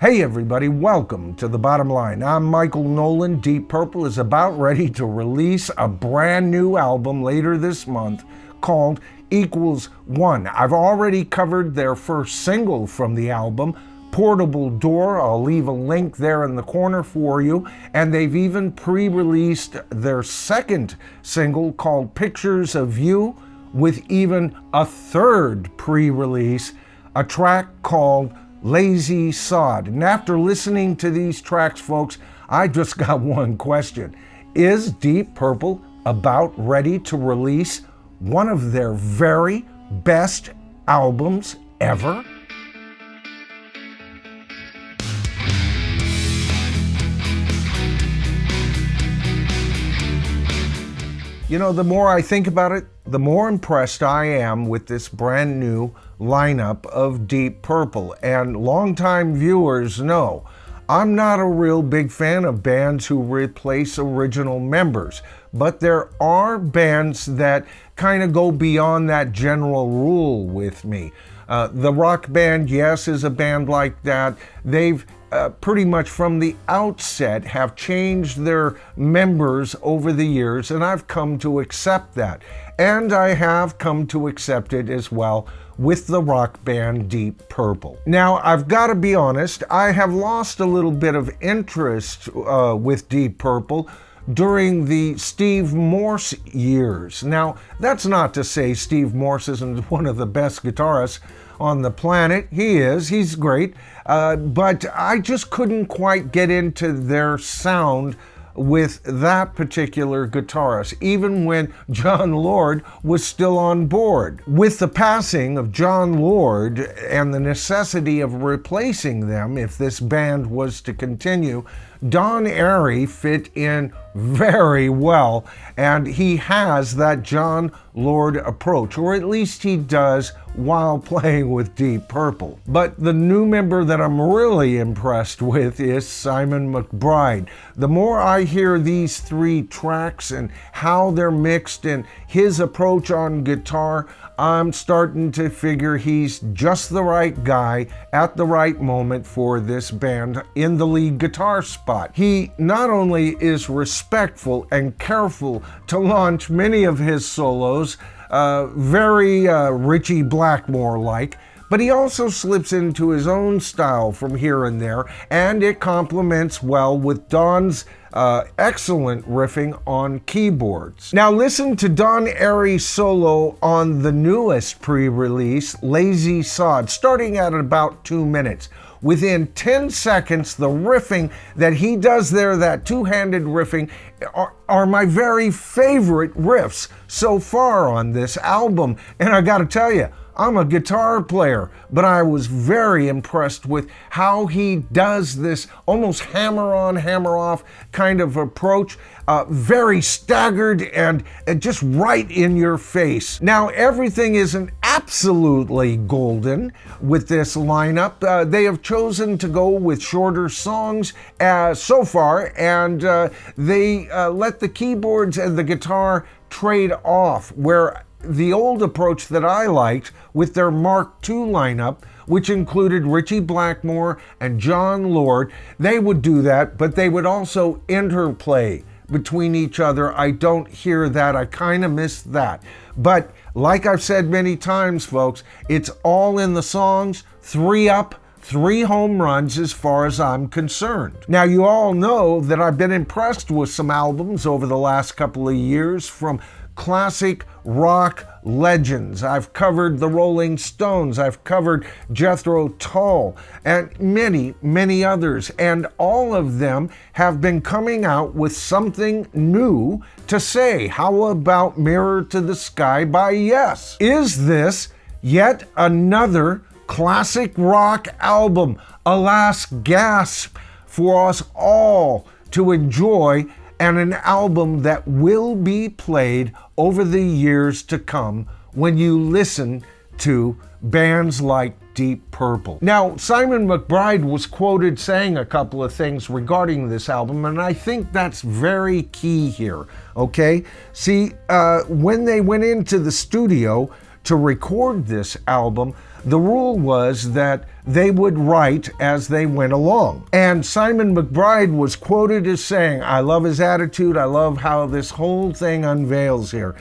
Hey everybody, welcome to The Bottom Line. I'm Michael Noland. Deep Purple is about ready to release a brand new album later this month called Equals One. I've already covered their first single from the album, Portable Door. I'll leave a link there in the corner for you. And they've even pre-released their second single called Pictures of You, with even a third pre-release, a track called Lazy Sod. And after listening to these tracks, folks, I just got one question. Is Deep Purple about ready to release one of their very best albums ever? You know, the more I think about it, the more impressed I am with this brand new lineup of Deep Purple. And longtime viewers know I'm not a real big fan of bands who replace original members, but there are bands that kind of go beyond that general rule with me. The Rock Band, yes, is a band like that. They've pretty much from the outset have changed their members over the years, and I've come to accept that. And I have come to accept it as well with the rock band Deep Purple. Now, I've got to be honest, I have lost a little bit of interest with Deep Purple during the Steve Morse years. Now, that's not to say Steve Morse isn't one of the best guitarists on the planet. He is, he's great, but I just couldn't quite get into their sound with that particular guitarist, even when John Lord was still on board. With the passing of John Lord and the necessity of replacing them if this band was to continue, Don Airey fit in very well, and he has that John Lord approach, or at least he does while playing with Deep Purple. But the new member that I'm really impressed with is Simon McBride. The more I hear these three tracks and how they're mixed and his approach on guitar, I'm starting to figure he's just the right guy at the right moment for this band in the lead guitar spot. He not only is respectful and careful to launch many of his solos, very Ritchie Blackmore-like, but he also slips into his own style from here and there, and it complements well with Don's excellent riffing on keyboards. Now listen to Don Airey's solo on the newest pre-release, Lazy Sod, starting at about 2 minutes. Within 10 seconds, the riffing that he does there, that two-handed riffing, are my very favorite riffs so far on this album. And I gotta tell you, I'm a guitar player, but I was very impressed with how he does this almost hammer-on, hammer-off kind of approach. Very staggered and just right in your face. Now, everything isn't absolutely golden with this lineup. They have chosen to go with shorter songs so far, and they let the keyboards and the guitar trade off, where the old approach that I liked with their Mark II lineup, which included Ritchie Blackmore and John Lord, they would do that, but they would also interplay between each other. I don't hear that. I kind of miss that. But like I've said many times, folks, it's all in the songs, 3 up, 3 home runs as far as I'm concerned. Now, you all know that I've been impressed with some albums over the last couple of years from classic rock legends. I've covered the Rolling Stones, I've covered Jethro Tull, and many, many others. And all of them have been coming out with something new to say. How about Mirror to the Sky by Yes? Is this yet another classic rock album? Alas, gasp, for us all to enjoy, and an album that will be played over the years to come when you listen to bands like Deep Purple. Now, Simon McBride was quoted saying a couple of things regarding this album, and I think that's very key here, okay? See, when they went into the studio to record this album, the rule was that they would write as they went along. And Simon McBride was quoted as saying, "I love his attitude. I love how this whole thing unveils here.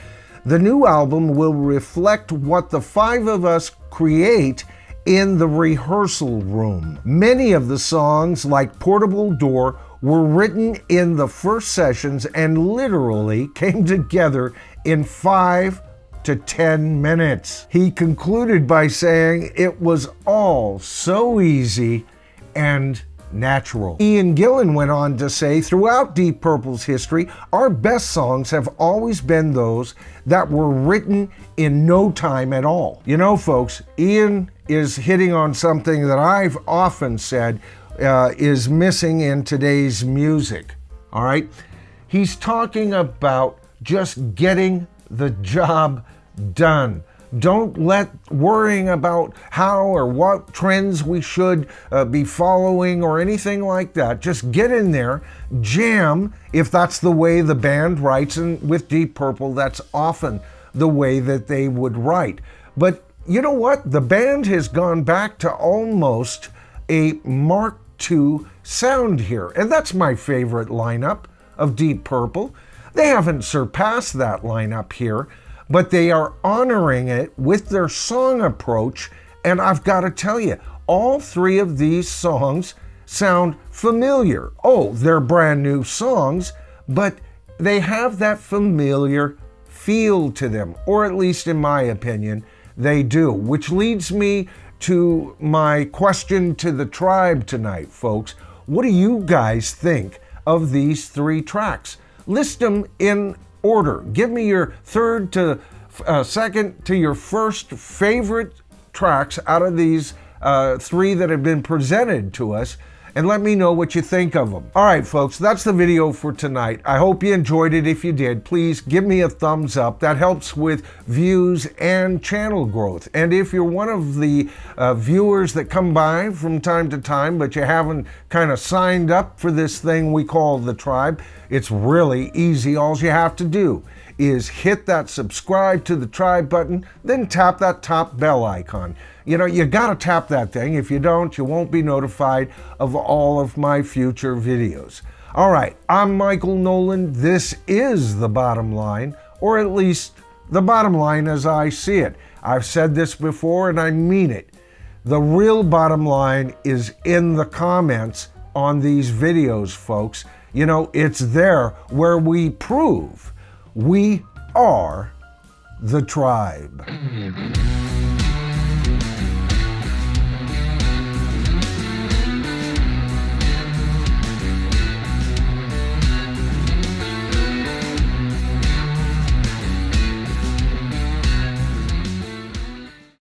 The new album will reflect what the five of us create in the rehearsal room. Many of the songs, like Portable Door, were written in the first sessions and literally came together in 5 to 10 minutes. He concluded by saying it was all so easy and natural. Ian Gillan went on to say, throughout Deep Purple's history, our best songs have always been those that were written in no time at all. You know, folks, Ian is hitting on something that I've often said is missing in today's music, all right? He's talking about just getting the job done. Don't let worrying about how or what trends we should be following or anything like that. Just get in there, jam, if that's the way the band writes, and with Deep Purple, that's often the way that they would write. But you know what? The band has gone back to almost a Mark II sound here, and that's my favorite lineup of Deep Purple. They haven't surpassed that lineup here, but they are honoring it with their song approach, and I've got to tell you, all three of these songs sound familiar. Oh, they're brand new songs, but they have that familiar feel to them, or at least in my opinion, they do, which leads me to my question to the tribe tonight, folks. What do you guys think of these three tracks? List them in order. Give me your third to second to your first favorite tracks out of these three that have been presented to us, and let me know what you think of them. All right, folks, that's the video for tonight. I hope you enjoyed it. If you did, please give me a thumbs up. That helps with views and channel growth. And if you're one of the viewers that come by from time to time, but you haven't kind of signed up for this thing we call the tribe, it's really easy. All you have to do is hit that subscribe to the tribe button, then tap that top bell icon. You know, you gotta tap that thing. If you don't, you won't be notified of all of my future videos. All right, I'm Michael Noland. This is The Bottom Line, or at least the bottom line as I see it. I've said this before and I mean it. The real bottom line is in the comments on these videos, folks. You know, it's there where we prove we are the tribe.